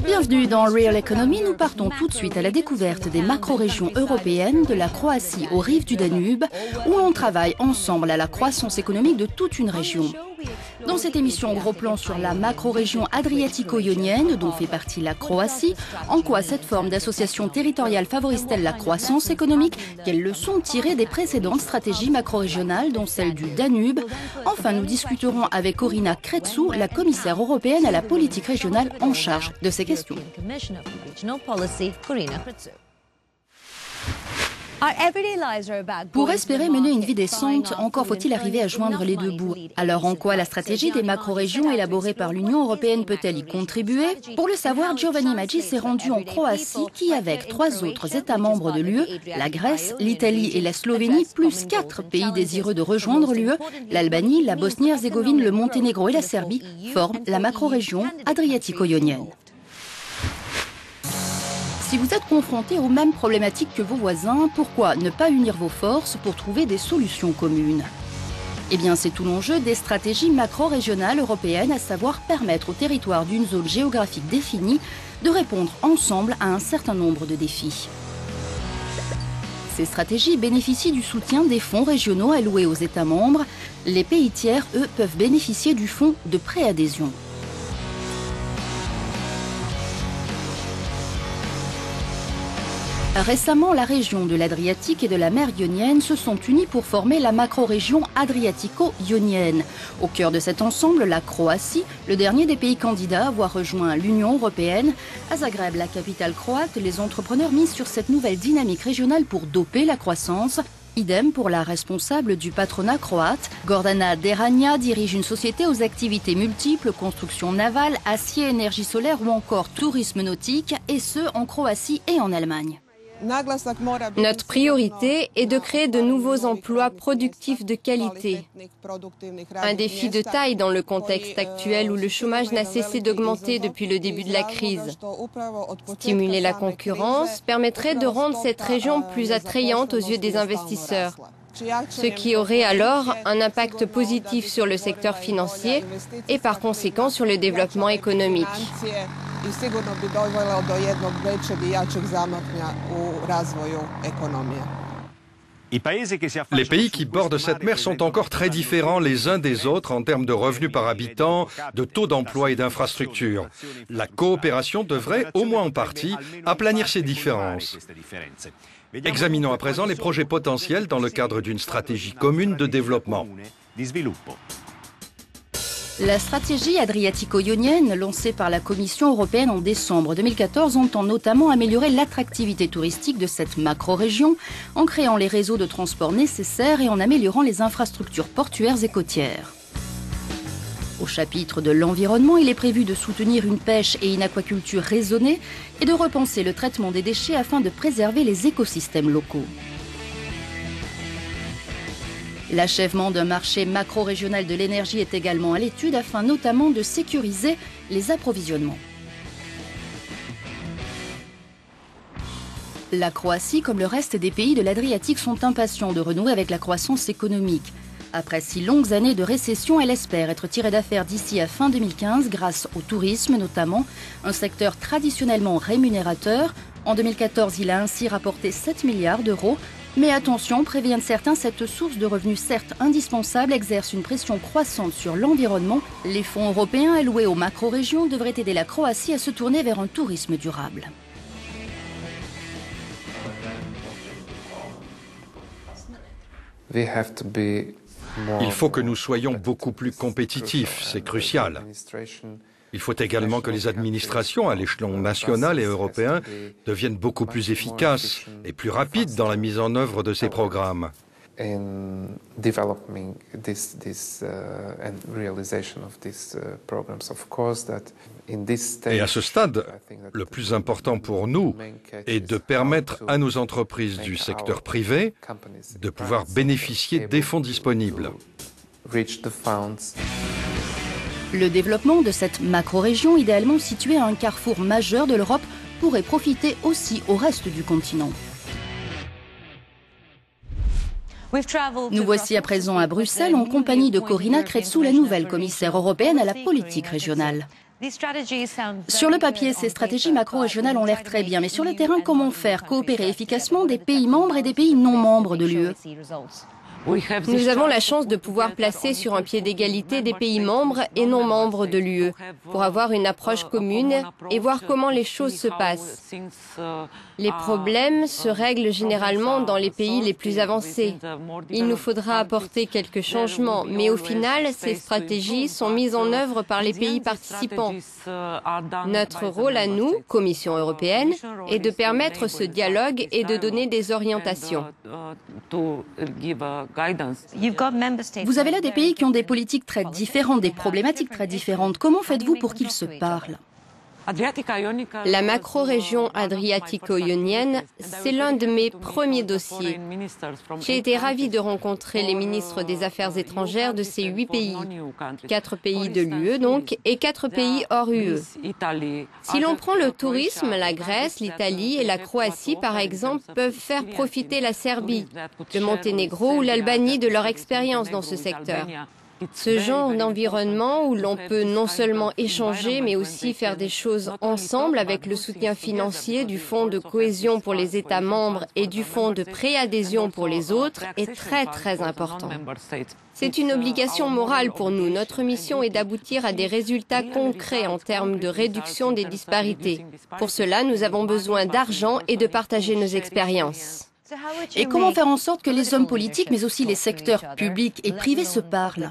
Bienvenue dans Real Economy. Nous partons tout de suite à la découverte des macro-régions européennes, de la Croatie aux rives du Danube, où l'on travaille ensemble à la croissance économique de toute une région. Dans cette émission, gros plan sur la macro-région adriatico-ionienne, dont fait partie la Croatie. En quoi cette forme d'association territoriale favorise-t-elle la croissance économique? Quelles leçons tirées des précédentes stratégies macro-régionales, dont celle du Danube? Enfin, nous discuterons avec Corina Crețu, la commissaire européenne à la politique régionale en charge de ces questions. Pour espérer mener une vie décente, encore faut-il arriver à joindre les deux bouts. Alors en quoi la stratégie des macro-régions élaborée par l'Union européenne peut-elle y contribuer? Pour le savoir, Giovanni Maggi s'est rendu en Croatie qui, avec 3 autres États membres de l'UE, la Grèce, l'Italie et la Slovénie, plus 4 pays désireux de rejoindre l'UE, l'Albanie, la Bosnie-Herzégovine, le Monténégro et la Serbie, forment la macro-région adriatico-ionienne. Si vous êtes confronté aux mêmes problématiques que vos voisins, pourquoi ne pas unir vos forces pour trouver des solutions communes? Eh bien, c'est tout l'enjeu des stratégies macro-régionales européennes, à savoir permettre aux territoires d'une zone géographique définie de répondre ensemble à un certain nombre de défis. Ces stratégies bénéficient du soutien des fonds régionaux alloués aux États membres. Les pays tiers, eux, peuvent bénéficier du fonds de préadhésion. Récemment, la région de l'Adriatique et de la mer Ionienne se sont unies pour former la macro-région adriatico-ionienne. Au cœur de cet ensemble, la Croatie, le dernier des pays candidats à avoir rejoint l'Union européenne. À Zagreb, la capitale croate, les entrepreneurs misent sur cette nouvelle dynamique régionale pour doper la croissance. Idem pour la responsable du patronat croate. Gordana Deranja dirige une société aux activités multiples, construction navale, acier, énergie solaire ou encore tourisme nautique, et ce en Croatie et en Allemagne. Notre priorité est de créer de nouveaux emplois productifs de qualité. Un défi de taille dans le contexte actuel où le chômage n'a cessé d'augmenter depuis le début de la crise. Stimuler la concurrence permettrait de rendre cette région plus attrayante aux yeux des investisseurs, ce qui aurait alors un impact positif sur le secteur financier et par conséquent sur le développement économique. Les pays qui bordent cette mer sont encore très différents les uns des autres en termes de revenus par habitant, de taux d'emploi et d'infrastructures. La coopération devrait, au moins en partie, aplanir ces différences. Examinons à présent les projets potentiels dans le cadre d'une stratégie commune de développement. La stratégie adriatico-ionienne, lancée par la Commission européenne en décembre 2014, entend notamment améliorer l'attractivité touristique de cette macro-région en créant les réseaux de transport nécessaires et en améliorant les infrastructures portuaires et côtières. Au chapitre de l'environnement, il est prévu de soutenir une pêche et une aquaculture raisonnée et de repenser le traitement des déchets afin de préserver les écosystèmes locaux. L'achèvement d'un marché macro-régional de l'énergie est également à l'étude afin notamment de sécuriser les approvisionnements. La Croatie, comme le reste des pays de l'Adriatique, sont impatients de renouer avec la croissance économique. Après 6 longues années de récession, elle espère être tirée d'affaire d'ici à fin 2015 grâce au tourisme notamment, un secteur traditionnellement rémunérateur. En 2014, il a ainsi rapporté 7 milliards d'euros. Mais attention, préviennent certains, cette source de revenus certes indispensable exerce une pression croissante sur l'environnement. Les fonds européens alloués aux macro-régions devraient aider la Croatie à se tourner vers un tourisme durable. Il faut que nous soyons beaucoup plus compétitifs, c'est crucial. Il faut également que les administrations à l'échelon national et européen deviennent beaucoup plus efficaces et plus rapides dans la mise en œuvre de ces programmes. Et à ce stade, le plus important pour nous est de permettre à nos entreprises du secteur privé de pouvoir bénéficier des fonds disponibles. Le développement de cette macro-région, idéalement située à un carrefour majeur de l'Europe, pourrait profiter aussi au reste du continent. Nous voici à présent à Bruxelles en compagnie de Corina Crețu, la nouvelle commissaire européenne à la politique régionale. Sur le papier, ces stratégies macro-régionales ont l'air très bien, mais sur le terrain, comment faire coopérer efficacement des pays membres et des pays non membres de l'UE? Nous avons la chance de pouvoir placer sur un pied d'égalité des pays membres et non membres de l'UE pour avoir une approche commune et voir comment les choses se passent. Les problèmes se règlent généralement dans les pays les plus avancés. Il nous faudra apporter quelques changements, mais au final, ces stratégies sont mises en œuvre par les pays participants. Notre rôle à nous, Commission européenne, est de permettre ce dialogue et de donner des orientations. Vous avez là des pays qui ont des politiques très différentes, des problématiques très différentes. Comment faites-vous pour qu'ils se parlent? La macro-région adriatico-ionienne, c'est l'un de mes premiers dossiers. J'ai été ravie de rencontrer les ministres des Affaires étrangères de ces 8 pays, 4 pays de l'UE donc, et 4 pays hors UE. Si l'on prend le tourisme, la Grèce, l'Italie et la Croatie, par exemple, peuvent faire profiter la Serbie, le Monténégro ou l'Albanie de leur expérience dans ce secteur. Ce genre d'environnement où l'on peut non seulement échanger, mais aussi faire des choses ensemble avec le soutien financier du Fonds de cohésion pour les États membres et du Fonds de préadhésion pour les autres est très important. C'est une obligation morale pour nous. Notre mission est d'aboutir à des résultats concrets en termes de réduction des disparités. Pour cela, nous avons besoin d'argent et de partager nos expériences. Et comment faire en sorte que les hommes politiques, mais aussi les secteurs publics et privés se parlent?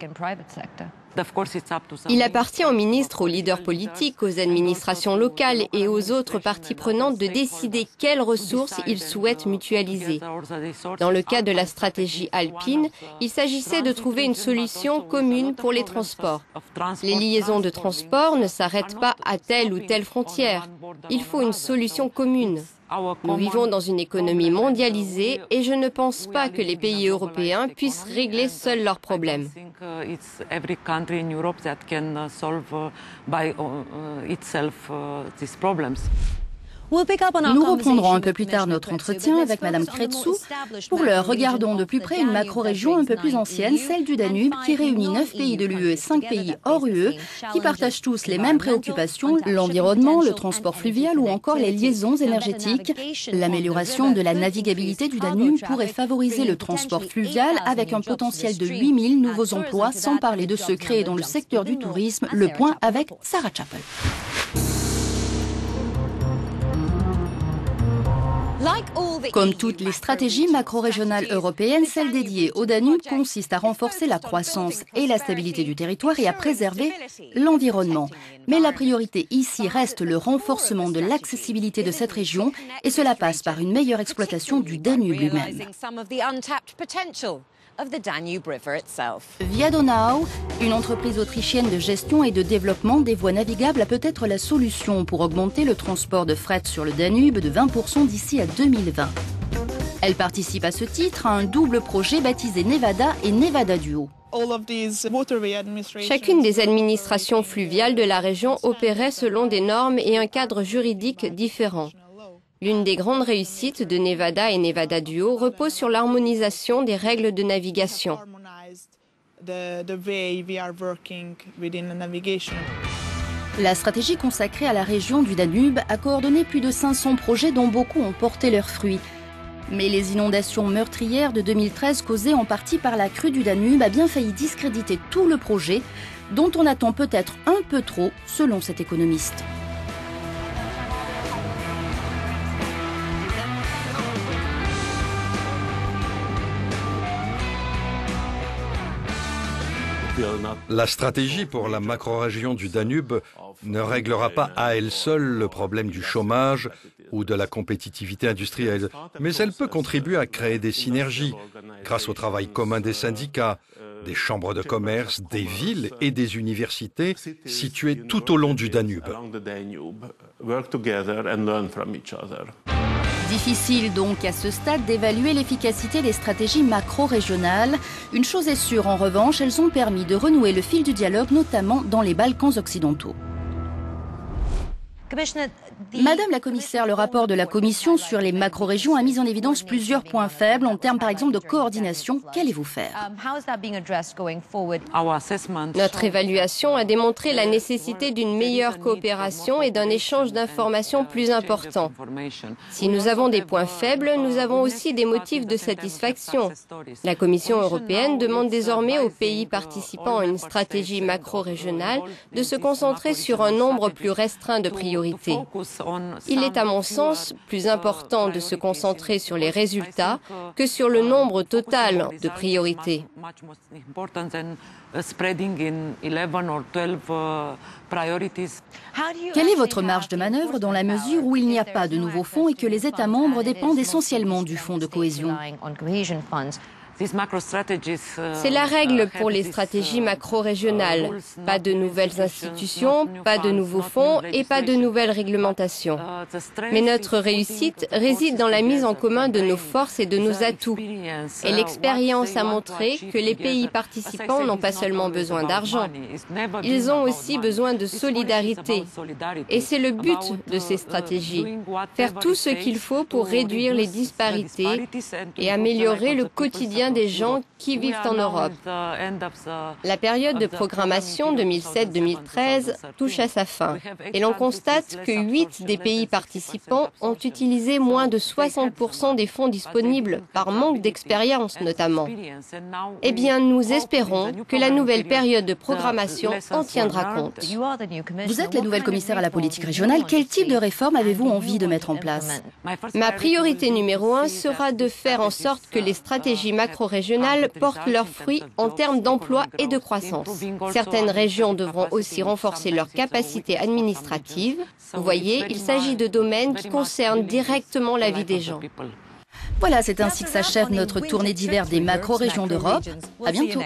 Il appartient aux ministres, aux leaders politiques, aux administrations locales et aux autres parties prenantes de décider quelles ressources ils souhaitent mutualiser. Dans le cas de la stratégie alpine, il s'agissait de trouver une solution commune pour les transports. Les liaisons de transport ne s'arrêtent pas à telle ou telle frontière. Il faut une solution commune. Nous vivons dans une économie mondialisée et je ne pense pas que les pays européens puissent régler seuls leurs problèmes. Nous reprendrons un peu plus tard notre entretien avec Madame Crețu. Pour l'heure, regardons de plus près une macro-région un peu plus ancienne, celle du Danube, qui réunit 9 pays de l'UE et 5 pays hors UE, qui partagent tous les mêmes préoccupations, l'environnement, le transport fluvial ou encore les liaisons énergétiques. L'amélioration de la navigabilité du Danube pourrait favoriser le transport fluvial avec un potentiel de 8000 nouveaux emplois, sans parler de ceux créés dans le secteur du tourisme. Le point avec Sarah Chappell. Comme toutes les stratégies macro-régionales européennes, celle dédiée au Danube consiste à renforcer la croissance et la stabilité du territoire et à préserver l'environnement. Mais la priorité ici reste le renforcement de l'accessibilité de cette région et cela passe par une meilleure exploitation du Danube lui-même. Via Donau, une entreprise autrichienne de gestion et de développement des voies navigables a peut-être la solution pour augmenter le transport de fret sur le Danube de 20% d'ici à 2020. Elle participe à ce titre à un double projet baptisé Nevada et Nevada Duo. Chacune des administrations fluviales de la région opérait selon des normes et un cadre juridique différents. L'une des grandes réussites de Nevada et Nevada Duo repose sur l'harmonisation des règles de navigation. La stratégie consacrée à la région du Danube a coordonné plus de 500 projets dont beaucoup ont porté leurs fruits. Mais les inondations meurtrières de 2013 causées en partie par la crue du Danube a bien failli discréditer tout le projet, dont on attend peut-être un peu trop, selon cet économiste. La stratégie pour la macro-région du Danube ne réglera pas à elle seule le problème du chômage ou de la compétitivité industrielle, mais elle peut contribuer à créer des synergies grâce au travail commun des syndicats, des chambres de commerce, des villes et des universités situées tout au long du Danube. Difficile donc à ce stade d'évaluer l'efficacité des stratégies macro-régionales. Une chose est sûre en revanche, elles ont permis de renouer le fil du dialogue, notamment dans les Balkans occidentaux. Madame la commissaire, le rapport de la Commission sur les macro-régions a mis en évidence plusieurs points faibles en termes par exemple de coordination. Qu'allez-vous faire? Notre évaluation a démontré la nécessité d'une meilleure coopération et d'un échange d'informations plus important. Si nous avons des points faibles, nous avons aussi des motifs de satisfaction. La Commission européenne demande désormais aux pays participant à une stratégie macro-régionale de se concentrer sur un nombre plus restreint de priorités. Il est à mon sens plus important de se concentrer sur les résultats que sur le nombre total de priorités. Quelle est votre marge de manœuvre dans la mesure où il n'y a pas de nouveaux fonds et que les États membres dépendent essentiellement du fonds de cohésion? C'est la règle pour les stratégies macro-régionales. Pas de nouvelles institutions, pas de nouveaux fonds et pas de nouvelles réglementations. Mais notre réussite réside dans la mise en commun de nos forces et de nos atouts. Et l'expérience a montré que les pays participants n'ont pas seulement besoin d'argent, ils ont aussi besoin de solidarité. Et c'est le but de ces stratégies. Faire tout ce qu'il faut pour réduire les disparités et améliorer le quotidien des gens qui vivent en Europe. La période de programmation 2007-2013 touche à sa fin et l'on constate que 8 des pays participants ont utilisé moins de 60% des fonds disponibles par manque d'expérience notamment. Eh bien, nous espérons que la nouvelle période de programmation en tiendra compte. Vous êtes la nouvelle commissaire à la politique régionale. Quel type de réforme avez-vous envie de mettre en place? Ma priorité numéro 1 sera de faire en sorte que les stratégies macro-régionales portent leurs fruits en termes d'emploi et de croissance. Certaines régions devront aussi renforcer leurs capacités administratives. Vous voyez, il s'agit de domaines qui concernent directement la vie des gens. Voilà, c'est ainsi que s'achève notre tournée d'hiver des macro-régions d'Europe. À bientôt.